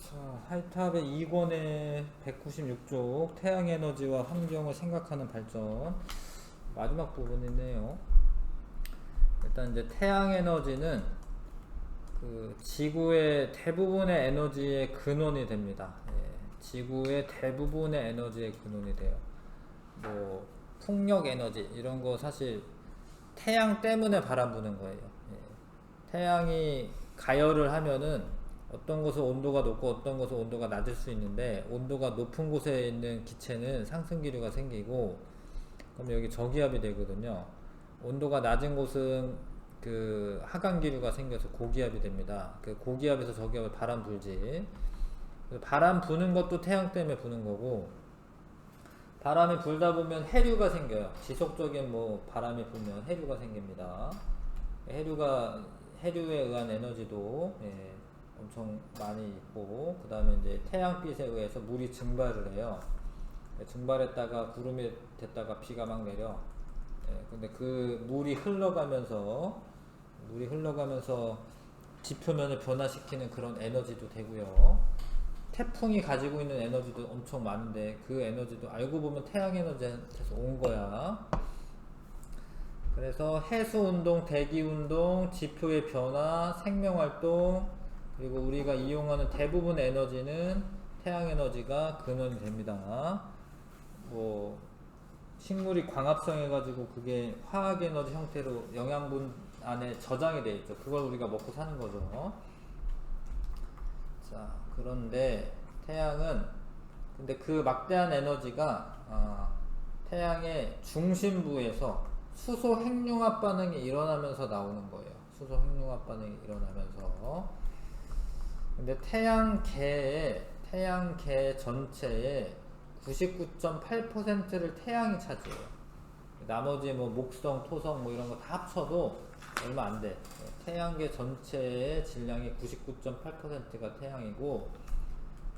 자, 하이탑의 2권의 196쪽 태양에너지와 환경을 생각하는 발전 마지막 부분이네요. 일단 이제 태양에너지는 그 지구의 대부분의 에너지의 근원이 됩니다. 예, 지구의 대부분의 에너지의 근원이 돼요. 뭐 풍력 에너지 이런 거 사실 태양 때문에 바람 부는 거예요. 예, 태양이 가열을 하면은 어떤 곳은 온도가 높고 어떤 곳은 온도가 낮을 수 있는데, 온도가 높은 곳에 있는 기체는 상승기류가 생기고, 그럼 여기 저기압이 되거든요. 온도가 낮은 곳은 그 하강기류가 생겨서 고기압이 됩니다. 그 고기압에서 저기압을 바람 불지. 바람 부는 것도 태양 때문에 부는 거고, 바람이 불다 보면 해류가 생겨요. 지속적인 뭐 바람이 불면 해류가 생깁니다. 해류에 의한 에너지도 엄청 많이 있고, 그 다음에 이제 태양빛에 의해서 물이 증발을 해요. 증발했다가 구름이 됐다가 비가 막 내려. 근데 그 물이 흘러가면서 지표면을 변화시키는 그런 에너지도 되고요. 태풍이 가지고 있는 에너지도 엄청 많은데, 그 에너지도 알고 보면 태양 에너지에서 온 거야. 그래서 해수운동, 대기운동, 지표의 변화, 생명활동, 그리고 우리가 이용하는 대부분 에너지는 태양에너지가 근원이 됩니다. 뭐 식물이 광합성해가지고 그게 화학에너지 형태로 영양분 안에 저장이 되어 있죠. 그걸 우리가 먹고 사는 거죠. 자, 그런데 태양은, 근데 그 막대한 에너지가 태양의 중심부에서 수소 핵융합 반응이 일어나면서 나오는 거예요. 수소 핵융합 반응이 일어나면서. 근데 태양계 전체의 99.8%를 태양이 차지해요. 나머지 뭐 목성, 토성 뭐 이런 거 다 합쳐도 얼마 안 돼. 태양계 전체의 질량의 99.8%가 태양이고,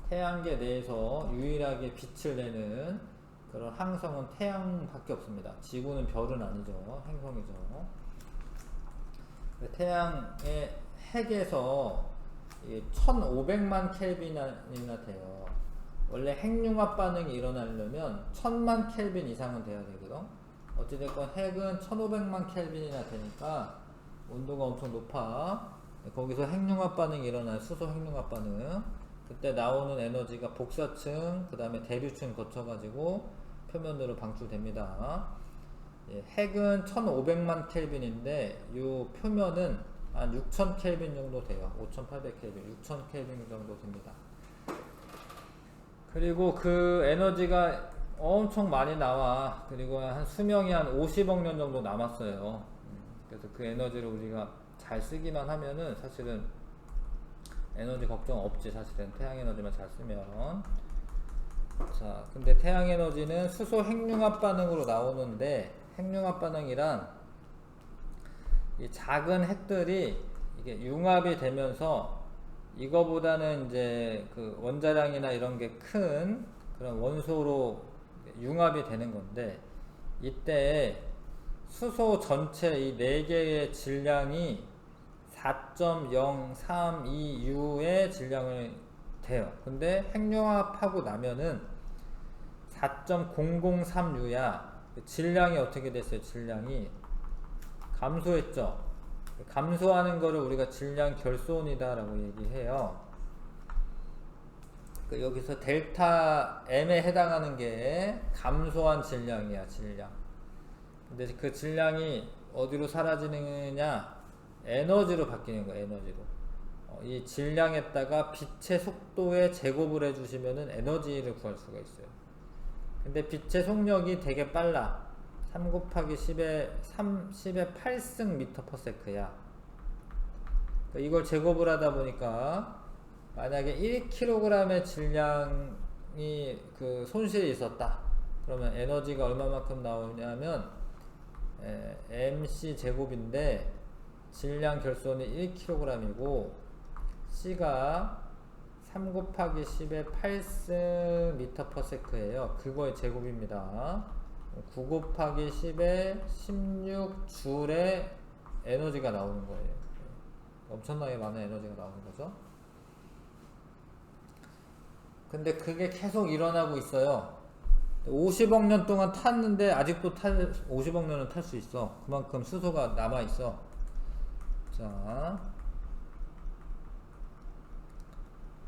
태양계 내에서 유일하게 빛을 내는 그런 항성은 태양밖에 없습니다. 지구는 별은 아니죠. 행성이죠. 태양의 핵에서 1500만 켈빈이나 돼요. 원래 핵융합 반응이 일어나려면 1000만 켈빈 이상은 돼야 되거든. 어찌됐건 핵은 1500만 켈빈이나 되니까 온도가 엄청 높아. 거기서 핵융합 반응이 일어나요. 수소 핵융합 반응. 그때 나오는 에너지가 복사층, 그 다음에 대류층 거쳐가지고 표면으로 방출됩니다. 핵은 1500만 켈빈인데 이 표면은 한 6000 켈빈 정도 돼요. 5800 켈빈, 6000 켈빈 정도 됩니다. 그리고 그 에너지가 엄청 많이 나와. 그리고 한 수명이 한 50억 년 정도 남았어요. 그래서 그 에너지를 우리가 잘 쓰기만 하면은 사실은 에너지 걱정 없지. 사실은 태양 에너지만 잘 쓰면. 자, 근데 태양 에너지는 수소 핵융합 반응으로 나오는데, 핵융합 반응이란 이 작은 핵들이 이게 융합이 되면서 이거보다는 이제 그 원자량이나 이런 게 큰 그런 원소로 융합이 되는 건데, 이때 수소 전체 이 4개의 질량이 4.032U의 질량을 돼요. 근데 핵융합하고 나면은 4.003U야. 질량이 어떻게 됐어요? 질량이 감소했죠. 감소하는 거를 우리가 질량 결손이다 라고 얘기해요. 여기서 델타 M에 해당하는 게 감소한 질량이야. 질량. 근데 그 질량이 어디로 사라지느냐, 에너지로 바뀌는 거야. 에너지로. 이 질량에다가 빛의 속도에 제곱을 해주시면은 에너지를 구할 수가 있어요. 근데 빛의 속력이 되게 빨라. 3 곱하기 10의 8승 미터 퍼 세크야. 이걸 제곱을 하다 보니까 만약에 1kg의 질량이 그 손실이 있었다. 그러면 에너지가 얼마만큼 나오냐면 mc 제곱인데, 질량 결손이 1kg이고 C가 3 곱하기 10의 8승 미터 퍼 세크예요. 그거의 제곱입니다. 9 곱하기 10의 16줄의 에너지가 나오는 거예요. 엄청나게 많은 에너지가 나오는 거죠. 근데 그게 계속 일어나고 있어요. 50억 년 동안 탔는데 아직도 50억 년은 탈 수 있어. 그만큼 수소가 남아 있어. 자,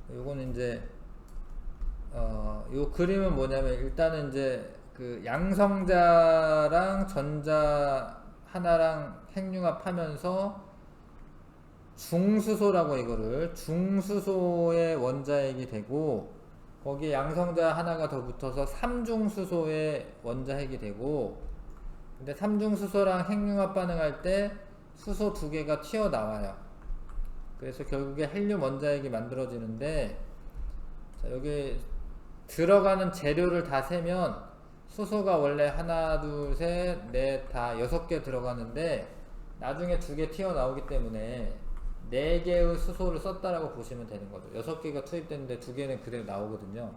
요거는 이제 요 그림은 뭐냐면 일단은 이제 그 양성자랑 전자 하나랑 핵융합하면서 중수소라고 이거를 중수소의 원자핵이 되고 거기에 양성자 하나가 더 붙어서 삼중수소의 원자핵이 되고 근데 삼중수소랑 핵융합 반응할 때 수소 두 개가 튀어나와요. 그래서 결국에 헬륨 원자핵이 만들어지는데 자, 여기 들어가는 재료를 다 세면 수소가 원래 하나, 둘, 셋, 넷, 다 6개 들어가는데 나중에 2개 튀어나오기 때문에 4개의 수소를 썼다라고 보시면 되는 거죠. 6개가 투입됐는데 2개는 그대로 나오거든요.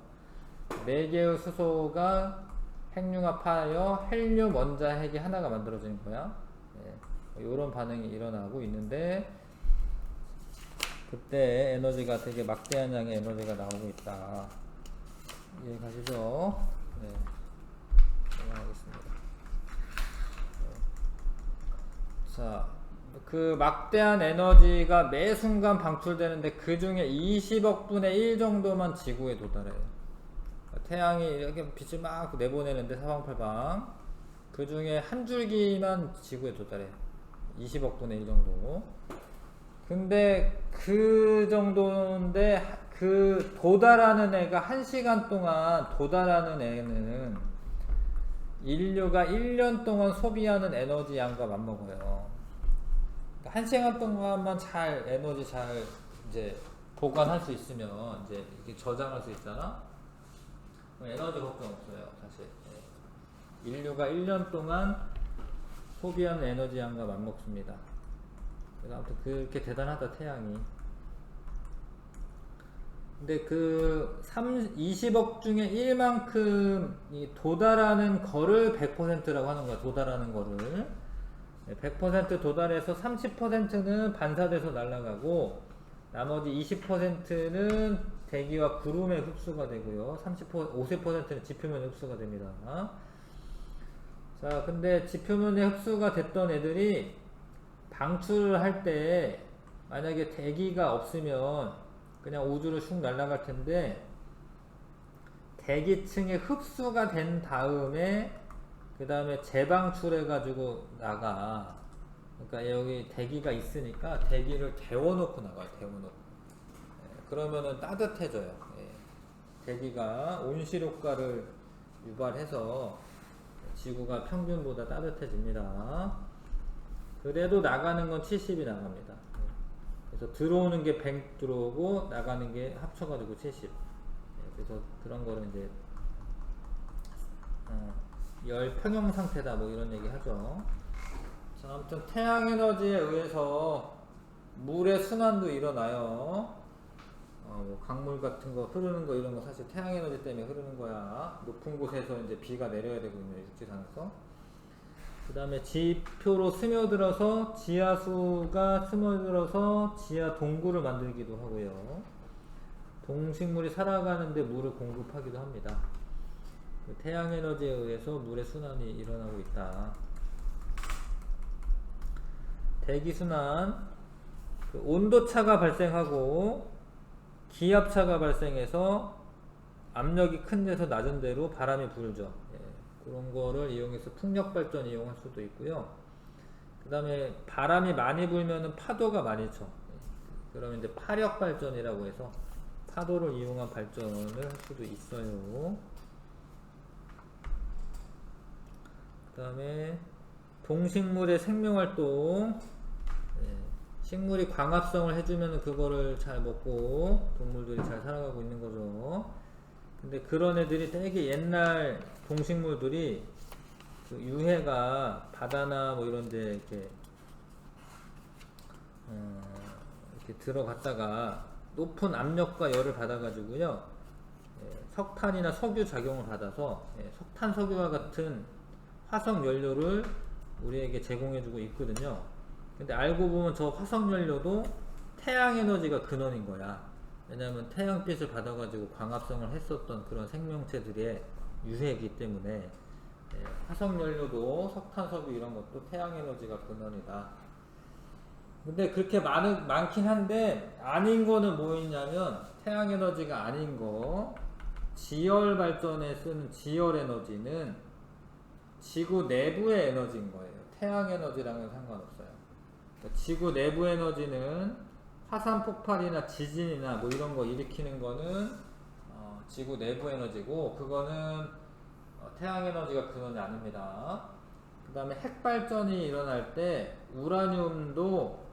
4개의 수소가 핵융합하여 헬륨 원자핵이 하나가 만들어지는 거야. 이런 반응이 일어나고 있는데 그때 에너지가 되게 막대한 양의 에너지가 나오고 있다. 이해 가시죠? 네. 넘어가겠습니다. 자, 그 막대한 에너지가 매 순간 방출되는데 그 중에 20억 분의 1 정도만 지구에 도달해요. 태양이 이렇게 빛을 막 내보내는데 사방팔방 그 중에 한 줄기만 지구에 도달해요. 20억 분의 1 정도. 근데 그 정도인데 그 도달하는 애가 1시간 동안 도달하는 애는 인류가 1년 동안 소비하는 에너지 양과 맞먹어요. 1시간 동안만 잘 에너지 잘 이제 보관할 수 있으면 이제 이렇게 저장할 수 있잖아. 에너지 걱정 없어요, 사실. 인류가 1년 동안 소비하는 에너지 양과 맞먹습니다. 그래서 아무튼 그렇게 대단하다 태양이. 근데 그 20억 중에 1만큼 도달하는 거를 100%라고 하는 거야. 도달하는 거를 100% 도달해서 30%는 반사돼서 날아가고 나머지 20%는 대기와 구름에 흡수가 되고요. 50%는 지표면에 흡수가 됩니다. 자, 근데 지표면에 흡수가 됐던 애들이 방출을 할 때 만약에 대기가 없으면 그냥 우주로 슉 날아갈 텐데 대기층에 흡수가 된 다음에 그 다음에 재방출해 가지고 나가. 그러니까 여기 대기가 있으니까 대기를 데워놓고 나가요. 데워놓고. 그러면은 따뜻해져요. 대기가 온실효과를 유발해서 지구가 평균보다 따뜻해집니다. 그래도 나가는 건 70이 나갑니다. 그래서 들어오는 게 100 들어오고 나가는 게 합쳐가지고 70. 그래서 그런 거를 이제 열 평형 상태다 뭐 이런 얘기 하죠. 자, 아무튼 태양 에너지에 의해서 물의 순환도 일어나요. 뭐 강물 같은 거 흐르는 거 이런 거 사실 태양 에너지 때문에 흐르는 거야. 높은 곳에서 이제 비가 내려야 되거든요, 육지상에서. 그 다음에 지표로 스며들어서 지하수가 스며들어서 지하 동굴을 만들기도 하고요. 동식물이 살아가는데 물을 공급하기도 합니다. 태양 에너지에 의해서 물의 순환이 일어나고 있다. 대기 순환, 그 온도차가 발생하고 기압차가 발생해서 압력이 큰 데서 낮은 데로 바람이 불죠. 그런 거를 이용해서 풍력 발전 이용할 수도 있고요. 그 다음에 바람이 많이 불면은 파도가 많이 쳐. 그러면 이제 파력 발전이라고 해서 파도를 이용한 발전을 할 수도 있어요. 그 다음에 동식물의 생명활동. 식물이 광합성을 해주면 그거를 잘 먹고 동물들이 잘 살아가고 있는 거죠. 근데 그런 애들이 되게 옛날 동식물들이 그 유해가 바다나 뭐 이런 데 이렇게 들어갔다가 높은 압력과 열을 받아가지고요. 석탄이나 석유 작용을 받아서 석탄, 석유와 같은 화석 연료를 우리에게 제공해주고 있거든요. 근데 알고 보면 저 화석 연료도 태양 에너지가 근원인 거야. 왜냐하면 태양빛을 받아가지고 광합성을 했었던 그런 생명체들의 유해이기 때문에 화석연료도 석탄석유 이런 것도 태양에너지가 근원이다. 근데 그렇게 많긴 한데 아닌 거는 뭐 있냐면 태양에너지가 아닌 거 지열 발전에 쓰는 지열 에너지는 지구 내부의 에너지인 거예요. 태양 에너지랑은 상관없어요. 그러니까 지구 내부 에너지는 화산 폭발이나 지진이나 뭐 이런 거 일으키는 거는 지구 내부 에너지고 그거는 태양 에너지가 근원이 아닙니다. 그 다음에 핵 발전이 일어날 때 우라늄도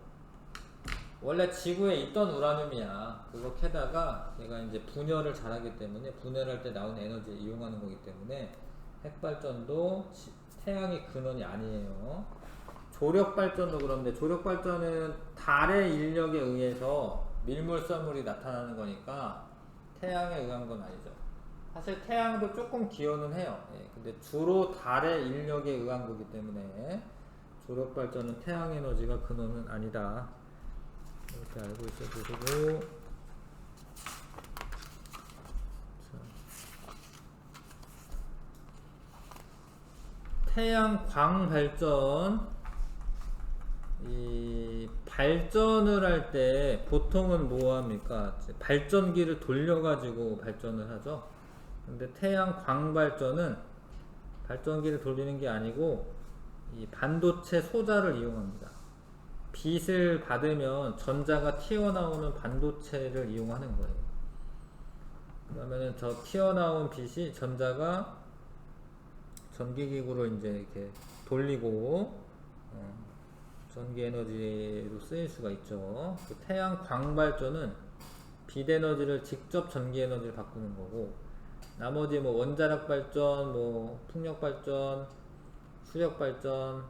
원래 지구에 있던 우라늄이야. 그거 캐다가 얘가 이제 분열을 잘하기 때문에 분열할 때 나오는 에너지를 이용하는 거기 때문에 핵 발전도 태양이 근원이 아니에요. 조력 발전도 그런데 조력 발전은 달의 인력에 의해서 밀물썰물이 나타나는 거니까 태양에 의한 건 아니죠. 사실 태양도 조금 기여는 해요. 근데 주로 달의 인력에 의한 거기 때문에 조력 발전은 태양 에너지가 근원은 아니다. 이렇게 알고 있어 보시고, 태양 광 발전, 이 발전을 할 때 보통은 뭐 합니까? 발전기를 돌려가지고 발전을 하죠. 근데 태양 광 발전은 발전기를 돌리는 게 아니고 이 반도체 소자를 이용합니다. 빛을 받으면 전자가 튀어나오는 반도체를 이용하는 거예요. 그러면은 저 튀어나온 빛이 전자가 전기기구로 이제 이렇게 돌리고 전기 에너지로 쓰일 수가 있죠. 그 태양 광 발전은 빛 에너지를 직접 전기 에너지를 바꾸는 거고, 나머지 뭐 원자력 발전, 뭐 풍력 발전, 수력 발전,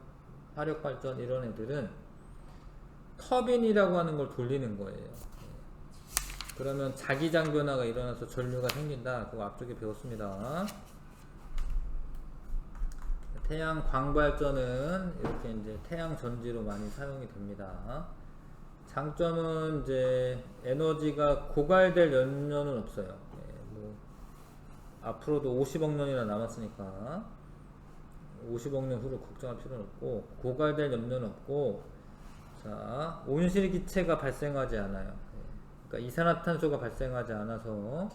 화력 발전 이런 애들은 터빈이라고 하는 걸 돌리는 거예요. 그러면 자기장 변화가 일어나서 전류가 생긴다. 그거 앞쪽에 배웠습니다. 태양 광발전은 이렇게 이제 태양 전지로 많이 사용이 됩니다. 장점은 이제 에너지가 고갈될 연료는 없어요. 뭐 앞으로도 50억 년이나 남았으니까 50억 년 후를 걱정할 필요는 없고, 고갈될 염려는 없고, 자, 온실기체가 발생하지 않아요. 그러니까 이산화탄소가 발생하지 않아서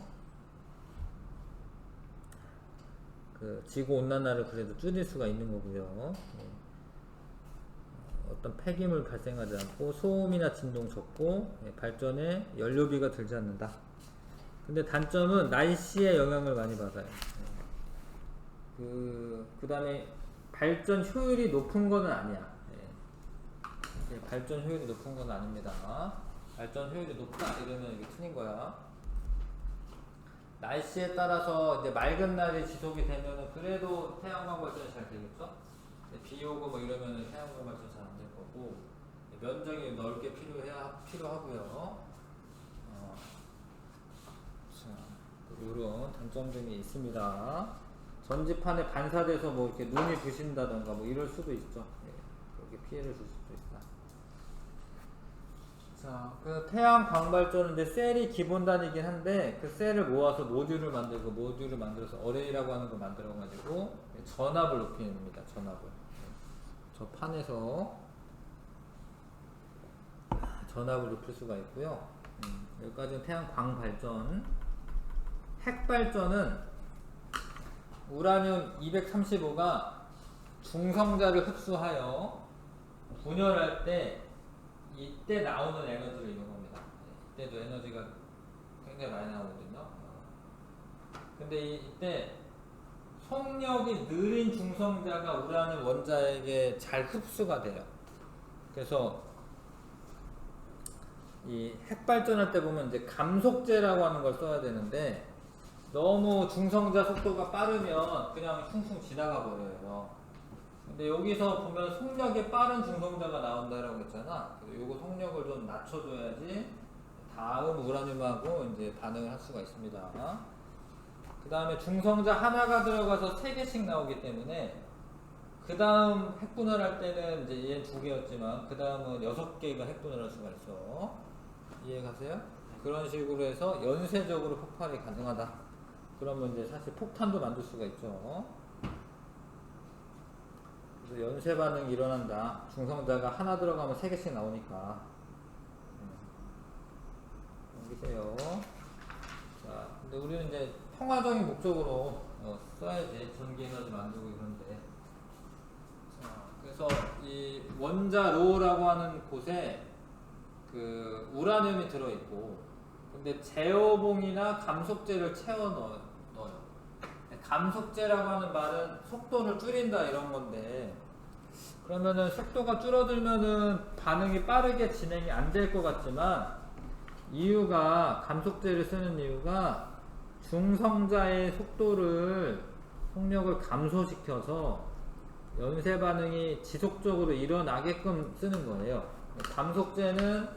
그 지구온난화를 그래도 줄일 수가 있는 거고요. 어떤 폐기물 발생하지 않고 소음이나 진동 적고 발전에 연료비가 들지 않는다. 근데 단점은 날씨에 영향을 많이 받아요. 그 다음에 발전 효율이 높은 거는 아니야. 발전 효율이 높은 건 아닙니다. 발전 효율이 높다 이러면 이게 틀린 거야. 날씨에 따라서 이제 맑은 날이 지속이 되면은 그래도 태양광 발전이 잘 되겠죠? 비 오고 뭐 이러면은 태양광 발전 잘 안 될 거고, 면적이 넓게 필요하고요. 이런 단점들이 있습니다. 전지판에 반사돼서 뭐 이렇게 눈이 부신다던가 뭐 이럴 수도 있죠. 그렇게 피해를 줄 수도 있다. 자, 그 태양 광발전은 이제 셀이 기본 단위이긴 한데 그 셀을 모아서 모듈을 만들고 모듈을 만들어서 어레이라고 하는 걸 만들어 가지고 전압을 높이는 겁니다. 전압을. 저 판에서 전압을 높일 수가 있고요. 여기까지는 태양 광발전. 핵 발전은 우라늄 235가 중성자를 흡수하여 분열할 때 이때 나오는 에너지를 이용합니다. 이때도 에너지가 굉장히 많이 나오거든요. 근데 이때 속력이 느린 중성자가 우라늄 원자에게 잘 흡수가 돼요. 그래서 이 핵발전할 때 보면 이제 감속제라고 하는 걸 써야 되는데 너무 중성자 속도가 빠르면 그냥 숭숭 지나가 버려요. 근데 여기서 보면 속력이 빠른 중성자가 나온다라고 했잖아. 그래서 요거 속력을 좀 낮춰줘야지 다음 우라늄하고 이제 반응을 할 수가 있습니다. 그 다음에 중성자 하나가 들어가서 3개씩 나오기 때문에 그 다음 핵분열할 때는 이제 얘 2개였지만 그 다음은 6개가 핵분열할 수가 있어. 이해가세요? 그런 식으로 해서 연쇄적으로 폭발이 가능하다. 그러면 이제 사실 폭탄도 만들 수가 있죠. 그래서 연쇄 반응이 일어난다. 중성자가 하나 들어가면 3개씩 나오니까. 넘기세요. 자, 근데 우리는 이제 평화적인 목적으로 써야지. 전기 에너지 만들고 이런데. 자, 그래서 이 원자로라고 하는 곳에 그 우라늄이 들어있고, 근데 제어봉이나 감속제를 채워 넣어요. 감속제라고 하는 말은 속도를 줄인다 이런 건데, 그러면은 속도가 줄어들면은 반응이 빠르게 진행이 안 될 것 같지만, 이유가 감속제를 쓰는 이유가 중성자의 속력을 감소시켜서 연쇄 반응이 지속적으로 일어나게끔 쓰는 거예요. 감속제는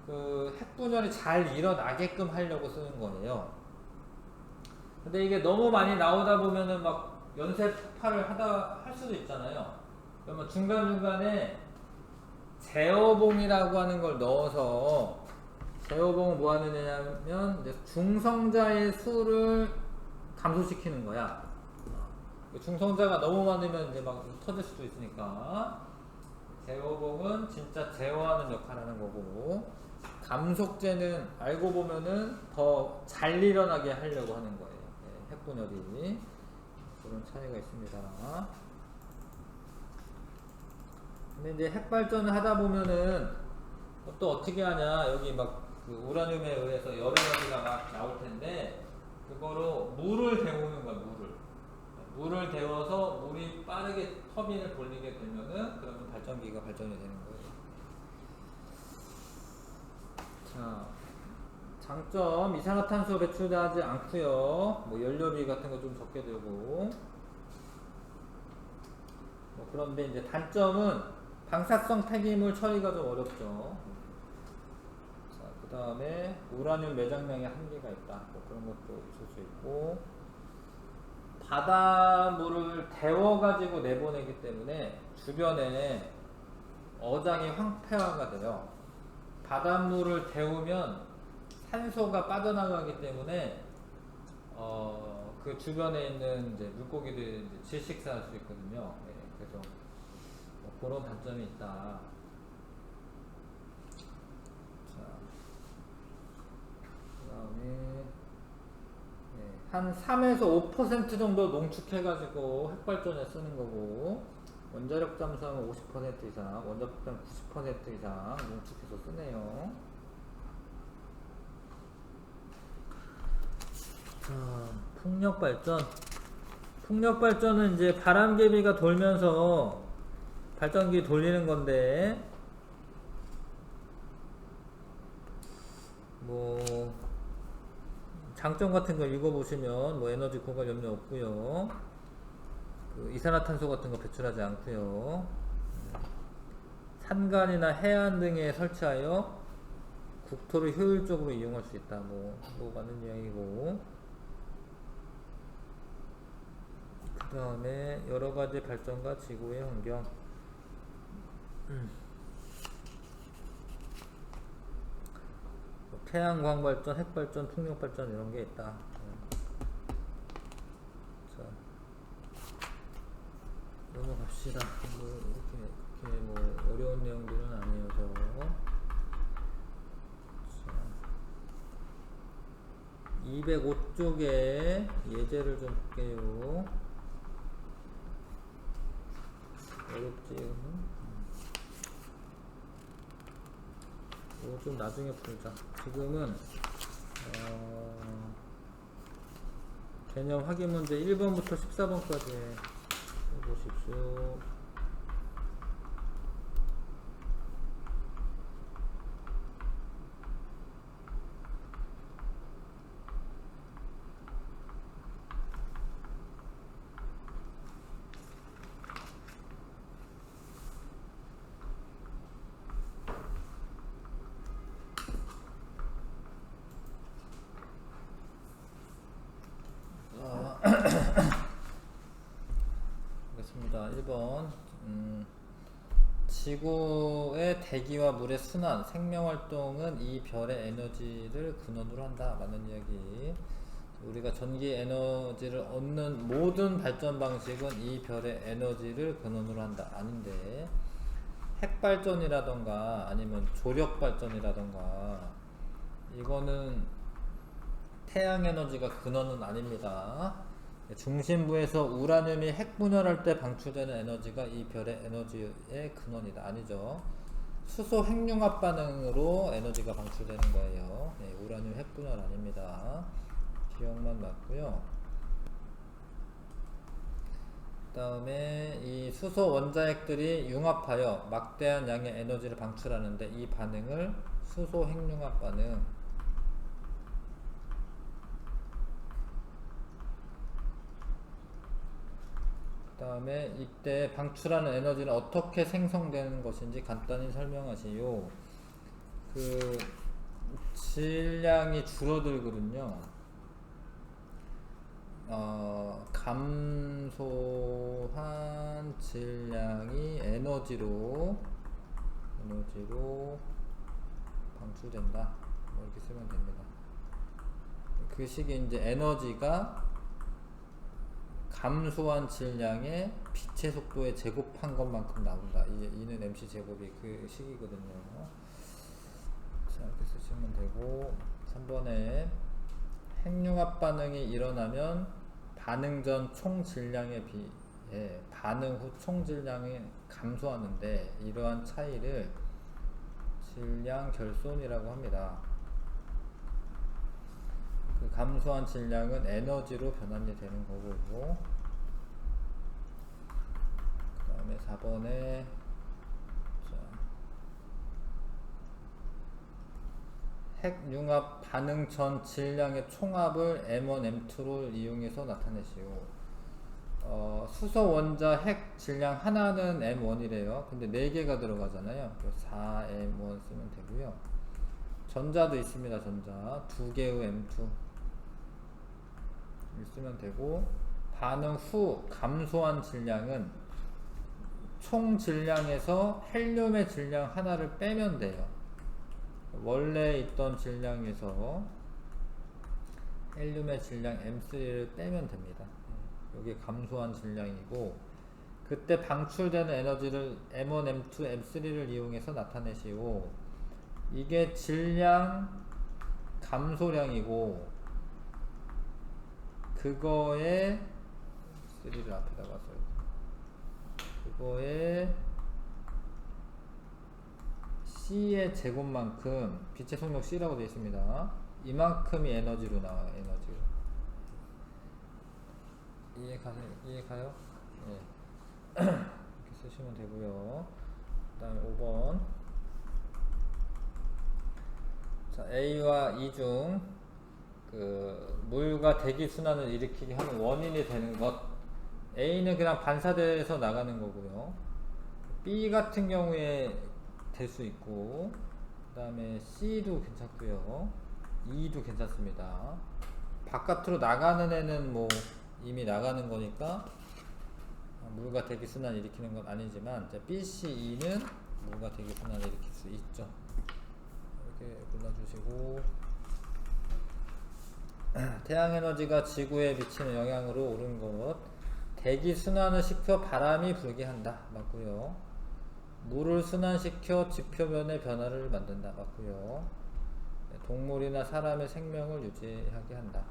그 핵분열이 잘 일어나게끔 하려고 쓰는 거예요. 근데 이게 너무 많이 나오다 보면은 막 연쇄 폭발을 할 수도 있잖아요. 그러면 중간중간에 제어봉이라고 하는 걸 넣어서, 제어봉은 뭐 하느냐면 이제 중성자의 수를 감소시키는 거야. 중성자가 너무 많으면 이제 막 터질 수도 있으니까, 제어봉은 진짜 제어하는 역할을 하는 거고, 감속제는 알고 보면은 더 잘 일어나게 하려고 하는 거예요. 네, 핵분열이. 그런 차이가 있습니다. 근데 이제 핵발전을 하다 보면은 또 어떻게 하냐, 여기 막 그 우라늄에 의해서 열에너지가 막 나올 텐데, 그거로 물을 데우는 거야. 물을 데워서 물이 빠르게 터빈을 돌리게 되면은, 그러면 발전기가 발전이 되는 거예요. 자, 장점, 이산화탄소 배출하지 않고요. 뭐 연료비 같은 거 좀 적게 들고. 그런데 이제 단점은 방사성 폐기물 처리가 좀 어렵죠. 자, 그 다음에 우라늄 매장량에 한계가 있다. 뭐 그런 것도 있을 수 있고, 바닷물을 데워가지고 내보내기 때문에 주변에 어장이 황폐화가 돼요. 바닷물을 데우면 산소가 빠져나가기 때문에 그 주변에 있는 이제 물고기들이 이제 질식사할 수 있거든요. 네, 그래서 그런 단점이 있다. 자, 그다음에 한 3에서 5% 정도 농축해가지고 핵발전에 쓰는 거고, 원자력 잠수함은 50% 이상, 원자폭탄 90% 이상 농축해서 쓰네요. 자, 풍력발전. 풍력발전은 이제 바람개비가 돌면서 발전기 돌리는 건데, 뭐 장점 같은 거 읽어보시면 뭐 에너지 고갈 염려 없고요. 그 이산화탄소 같은 거 배출하지 않고요. 산간이나 해안 등에 설치하여 국토를 효율적으로 이용할 수 있다. 뭐 맞는 이야기고. 그 다음에 여러가지 발전과 지구의 환경. 태양광 발전, 핵발전, 풍력 발전 이런 게 있다. 자, 넘어갑시다. 뭐 이렇게 뭐 어려운 내용들은 아니에요. 자, 205쪽에 예제를 좀 볼게요. 어렵지? 이거 좀 나중에 풀자. 지금은 개념 확인 문제 1번부터 14번까지 해보십시오. 알겠습니다. 1번 지구의 별의 대기와 물의 순환, 생명활동은 이 별의 에너지를 근원으로 한다. 라는 이야기. 우리가 전기 에너지를 얻는 모든 발전 방식은 이 별의 에너지를 근원으로 한다. 아닌데, 핵발전이라던가 아니면 조력발전이라던가 이거는 태양 에너지가 근원은 아닙니다. 중심부에서 우라늄이 핵분열할 때 방출되는 에너지가 이 별의 에너지의 근원이다. 아니죠. 수소 핵융합 반응으로 에너지가 방출되는 거예요. 네, 우라늄 핵분열 아닙니다. 기억만 맞고요. 그 다음에 이 수소 원자핵들이 융합하여 막대한 양의 에너지를 방출하는데 이 반응을 수소 핵융합 반응, 그 다음에 이때 방출하는 에너지는 어떻게 생성되는 것인지 간단히 설명하시오. 그 질량이 줄어들거든요. 감소한 질량이 에너지로 방출된다. 뭐 이렇게 쓰면 됩니다. 그 시기에 이제 에너지가 감소한 질량의 빛의 속도에 제곱한 것만큼 나온다. 이는 MC 제곱이 그 식이거든요. 자, 이렇게 쓰시면 되고, 3번에 핵융합 반응이 일어나면 반응 전 총 질량에 비해 반응 후 총 질량이 감소하는데 이러한 차이를 질량 결손이라고 합니다. 그 감소한 질량은 에너지로 변환이 되는 거고, 그 다음에 4번에 핵융합 반응 전 질량의 총합을 M1, M2를 이용해서 나타내시오. 수소 원자 핵 질량 하나는 M1이래요. 근데 4개가 들어가잖아요. 4M1 쓰면 되고요. 전자도 있습니다. 전자 2개의 M2 쓰면 되고, 반응 후 감소한 질량은 총 질량에서 헬륨의 질량 하나를 빼면 돼요. 원래 있던 질량에서 헬륨의 질량 M3를 빼면 됩니다. 여기 감소한 질량이고, 그때 방출되는 에너지를 M1, M2, M3를 이용해서 나타내시오. 이게 질량 감소량이고, 그거에 3를 앞에다가 써요. 그거에 C의 제곱만큼, 빛의 속력 C라고 되어 있습니다. 이만큼이 에너지로 나와요. 에너지로. 이해가요? 네. 이렇게 쓰시면 되고요. 그 다음에 5번. 자, A와 E 중 그 물과 대기 순환을 일으키게 하는 원인이 되는 것. A는 그냥 반사돼서 나가는 거고요. B 같은 경우에 될 수 있고, 그 다음에 C도 괜찮고요. E도 괜찮습니다. 바깥으로 나가는 애는 뭐 이미 나가는 거니까 물과 대기 순환 일으키는 건 아니지만, B, C, E는 물과 대기 순환을 일으킬 수 있죠. 이렇게 골라주시고, 태양 에너지가 지구에 미치는 영향으로 옳은 것. 대기 순환을 시켜 바람이 불게 한다. 맞고요. 물을 순환시켜 지표면의 변화를 만든다. 맞고요. 동물이나 사람의 생명을 유지하게 한다.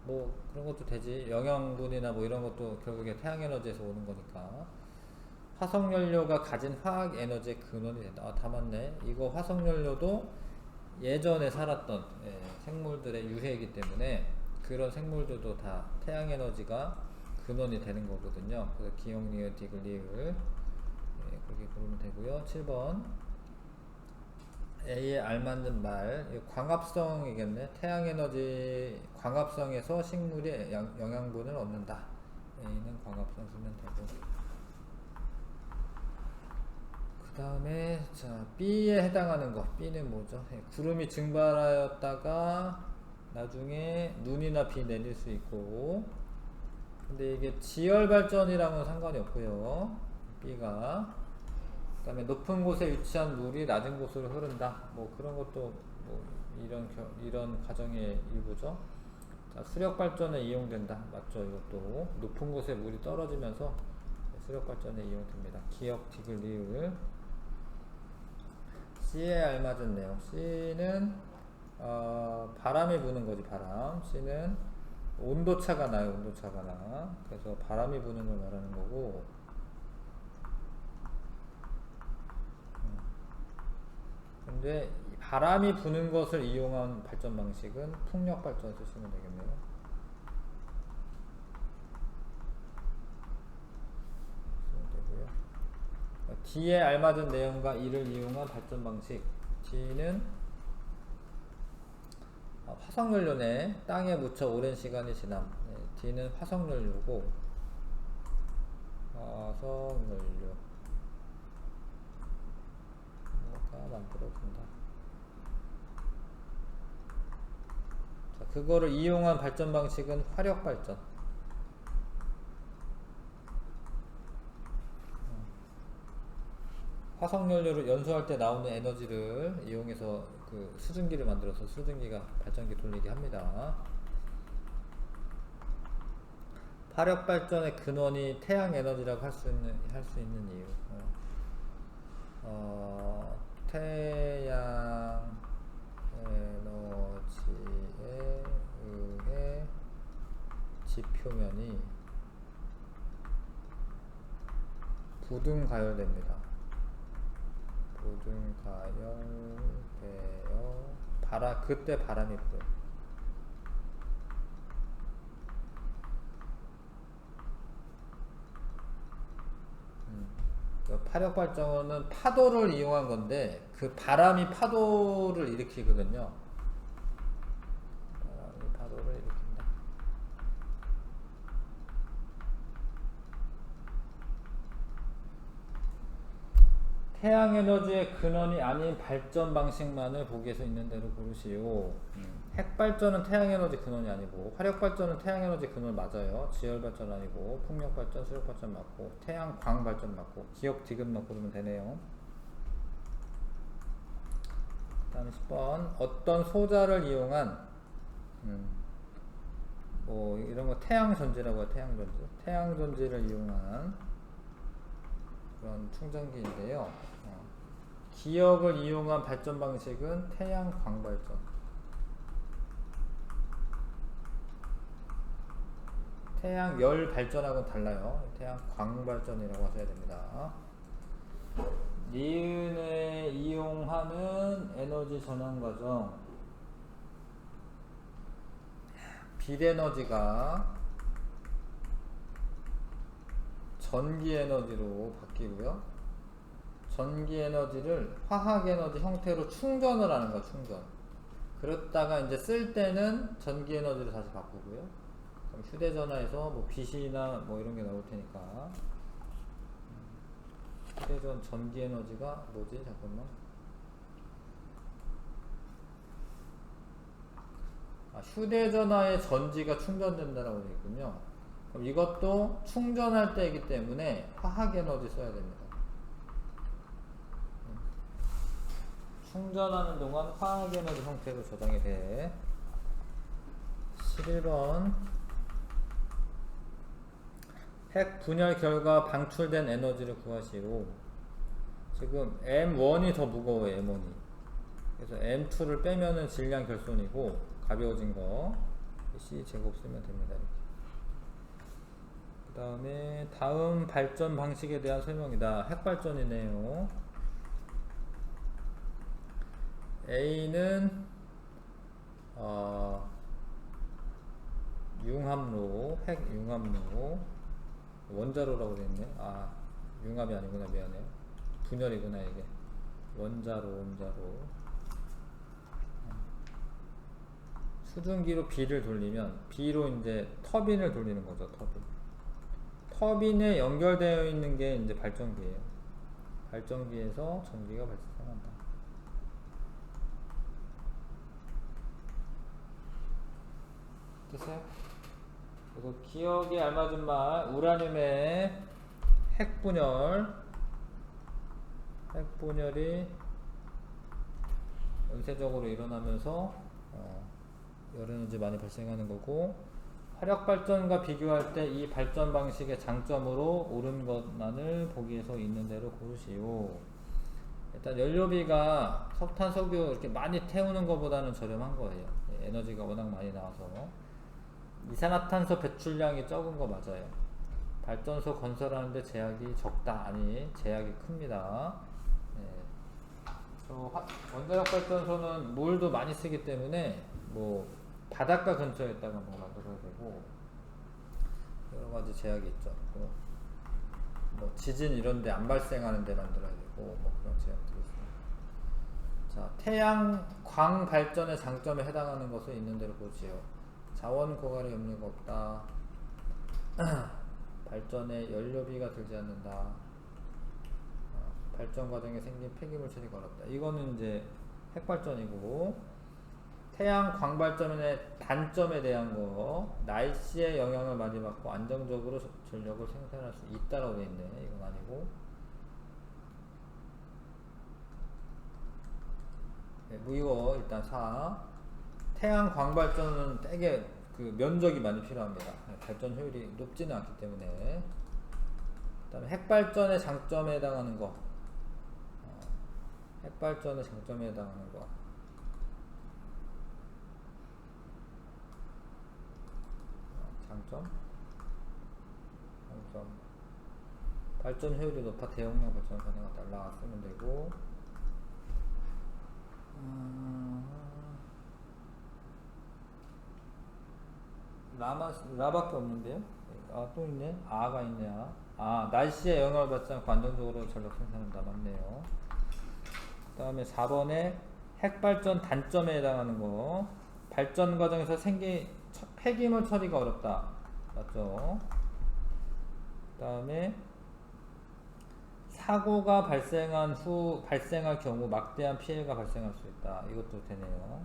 뭐 그런 것도 되지. 영양분이나 뭐 이런 것도 결국에 태양 에너지에서 오는 거니까. 화석연료가 가진 화학 에너지의 근원이 된다. 아, 다 맞네. 이거 화석연료도 예전에 살았던 생물들의 유해이기 때문에 그런 생물들도 다 태양 에너지가 근원이 되는 거거든요. 그래서 기역, 리을, 디귿, 리을 그렇게 부르면 되고요. 7번 A에 알맞는 말, 광합성이겠네. 태양 에너지 광합성에서 식물이 영양분을 얻는다. A는 광합성 쓰면 되고, 그 다음에 자 B에 해당하는 거. B는 뭐죠? 구름이 증발하였다가 나중에 눈이나 비 내릴 수 있고, 근데 이게 지열 발전이랑은 상관이 없고요. B가 그다음에 높은 곳에 위치한 물이 낮은 곳으로 흐른다. 뭐 그런 것도 뭐 이런 과정의 일부죠. 자, 수력 발전에 이용된다. 맞죠? 이것도 높은 곳에 물이 떨어지면서 수력 발전에 이용됩니다. 기억, 디귿, 리을. C에 알맞은 내용. C는 바람이 부는 거지. 바람. C는 온도차가 나요. 온도차가 나. 그래서 바람이 부는 걸 말하는 거고. 근데 바람이 부는 것을 이용한 발전 방식은 풍력 발전 쓰시면 되겠네요. D에 알맞은 내용과 이를 이용한 발전 방식. D는 화석연료네. 땅에 묻혀 오랜 시간이 지남. 네, D는 화석연료고 화석연료 뭐가 만들어진다. 자, 그거를 이용한 발전 방식은 화력 발전. 화석연료를 연소할 때 나오는 에너지를 이용해서 그 수증기를 만들어서 수증기가 발전기 돌리게 합니다. 화력 발전의 근원이 태양 에너지라고 할 수 있는 이유. 태양 에너지에 의해 지표면이 부등 가열됩니다. 부등 가열되어 그때 바람이 불어요. 파력 발전은 파도를 이용한 건데 그 바람이 파도를 일으키거든요. 바람이 파도를 일으킨다. 태양 에너지의 근원이 아닌 발전 방식만을 보기에서 있는 대로 고르시오. 핵 발전은 태양 에너지 근원이 아니고 화력 발전은 태양 에너지 근원 맞아요. 지열 발전 아니고 풍력 발전, 수력 발전 맞고 태양 광 발전 맞고 기억 디귿만 고르면 되네요. 다음 10번 어떤 소자를 이용한 뭐 이런 거 태양 전지라고 해요. 태양 전지를 이용한 그런 충전기인데요. 기억을 이용한 발전 방식은 태양 광 발전. 태양 열 발전하고는 달라요. 태양 광 발전이라고 하셔야 됩니다. 니은에 이용하는 에너지 전환 과정. 빛 에너지가 전기 에너지로 바뀌고요. 전기 에너지를 화학 에너지 형태로 충전을 하는 거야. 충전. 그렇다가 이제 쓸 때는 전기 에너지로 다시 바꾸고요. 그럼 휴대전화에서 뭐 빛이나 뭐 이런 게 나올 테니까 휴대전 전기 에너지가 뭐지? 잠깐만. 휴대전화의 전지가 충전된다라고 되어 있군요. 그럼 이것도 충전할 때이기 때문에 화학 에너지 써야 됩니다. 충전하는 동안 화학 에너지 형태로 저장이 돼. 11번 핵 분열 결과 방출된 에너지를 구하시오. 지금 M1이 더 무거워요. M1이. 그래서 M2를 빼면은 질량 결손이고 가벼워진 거 C 제곱 쓰면 됩니다. 그 다음에 다음 발전 방식에 대한 설명이다. 핵 발전이네요. A는 융합로, 핵 융합로 원자로라고 되어있네. 융합이 아니구나. 미안해요. 분열이구나 이게. 원자로 수증기로 B를 돌리면 B로 이제 터빈을 돌리는 거죠. 터빈에 연결되어 있는 게 이제 발전기예요. 발전기에서 전기가 발생한다. 됐어요? 그리고 기억에 알맞은 말, 우라늄의 핵분열 핵분열이 연쇄적으로 일어나면서 열에너지 많이 발생하는 거고, 화력발전과 비교할 때 이 발전 방식의 장점으로 옳은 것만을 보기에서 있는 대로 고르시오. 일단 연료비가 석탄, 석유 이렇게 많이 태우는 것보다는 저렴한 거예요. 에너지가 워낙 많이 나와서. 이산화탄소 배출량이 적은 거 맞아요. 발전소 건설하는데 제약이 적다. 아니, 제약이 큽니다. 원자력 발전소는 물도 많이 쓰기 때문에 뭐 바닷가 근처에다가 뭐 만들어야 되고 여러 가지 제약이 있죠. 뭐 지진 이런데 안 발생하는 데 만들어야 되고 뭐 그런 제약들이 있습니다. 자, 태양광 발전의 장점에 해당하는 것을 있는 대로 보지요. 자원 고갈의 염려가 없다. 발전에 연료비가 들지 않는다. 발전 과정에 생긴 폐기물 처리가 어렵다. 이거는 이제 핵발전이고, 태양 광발전의 단점에 대한 거, 날씨의 영향을 많이 받고 안정적으로 전력을 생산할 수 있다라고 되어 있네. 이건 아니고. 네, 뭐 이거 일단 4. 태양 광발전은 되게 그 면적이 많이 필요합니다. 발전 효율이 높지는 않기 때문에. 그 다음에 핵발전의 장점에 해당하는 거. 핵발전의 장점에 해당하는 거. 장점. 발전 효율이 높아 대용량 발전 가능하다. 라 쓰면 되고. 라밖에 없는데요? 또 있네. 아가 있네. 날씨에 영향을 받지 않고 안정적으로 전력 생산한다. 맞네요. 그 다음에 4번에 핵발전 단점에 해당하는 거. 발전 과정에서 생긴 폐기물 처리가 어렵다. 맞죠? 그 다음에 사고가 발생할 경우 막대한 피해가 발생할 수 있다. 이것도 되네요.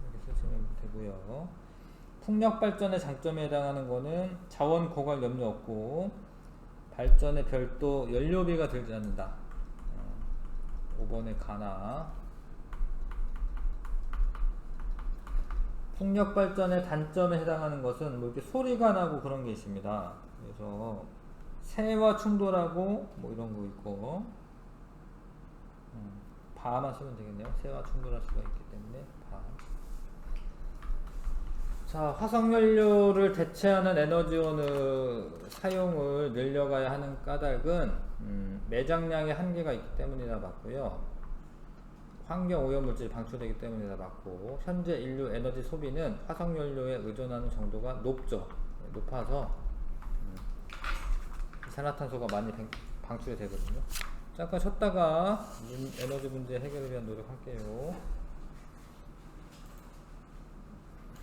이렇게 쓰시면 되고요. 풍력 발전의 장점에 해당하는 거는 자원 고갈 염려 없고 발전에 별도 연료비가 들지 않는다. 5번에 가나. 풍력 발전의 단점에 해당하는 것은 뭐 이렇게 소리가 나고 그런 게 있습니다. 그래서 새와 충돌하고 뭐 이런 거 있고, 바만 쓰면 되겠네요. 새와 충돌할 수가 있기 때문에 바. 자, 화석연료를 대체하는 에너지원의 사용을 늘려가야 하는 까닭은 매장량의 한계가 있기 때문이라 맞고요. 환경 오염물질이 방출되기 때문이라 맞고, 현재 인류 에너지 소비는 화석연료에 의존하는 정도가 높아서 이산화탄소가 많이 방출이 되거든요. 잠깐 쉬었다가 에너지 문제 해결을 위한 노력할게요.